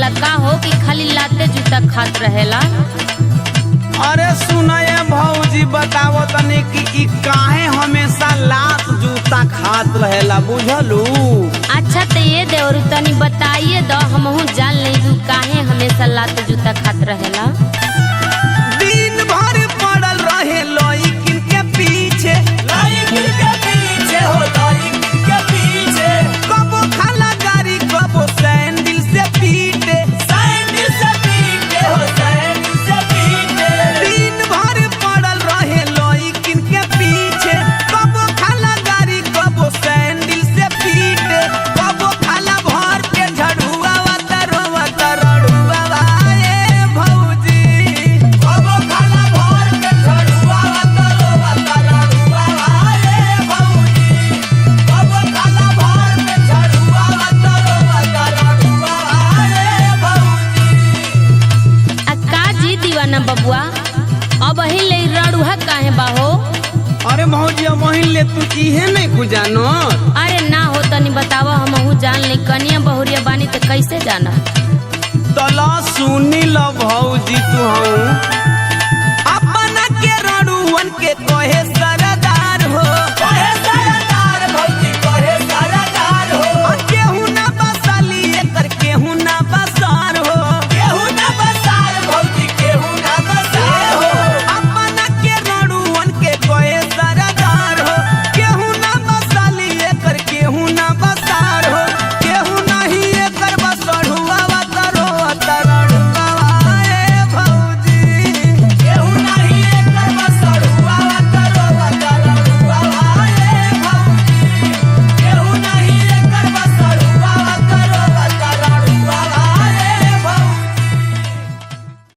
रहेला का हो कि खाली लाते जूता खात रहेला? अरे सुनाए भौजी बतावो तनी कि ई काहे हमेशा लात जूता खात रहेला बुझलू? अच्छा तो ये देवरू तनी बताइए दो, हमहू जान ले तू काहे हमेशा लाते जूता खात रहेला। दिन भर पड़ल रहे लइकिन के पीछे, लइकिन के पीछे हो, लइकिन के पीछे। कबो खाला गारी कबो सैंडल से पीटे, सैंडल से पीटे हो, सैंडल से पीटे। दिन भर पड़ल रहे लइकिन के पीछे, कबो खाला गारी कबो सैंडल से पीटे। कबो खाला भर के झड़ुआ वतरवा तरड़ुआ ए भौजी। कबो खाला भर के झड़ुआ वतरवा तरड़ुआ ए भौजी। कबो खाला भर के झड़ुआ वतरवा तरड़ुआ ए भौजी। आ का जी दीवाना बबुआ, अब ही ले रड़ुहा काहे बाहो? अरे भौजी वहीं ले तू इहे नहीं खुजानो। अरे ना हो तनी बतावा, हमहू जान ले। कनिया बहुरिया बानी तो कैसे जाना? तला सुनी ल भौजी तू हूँ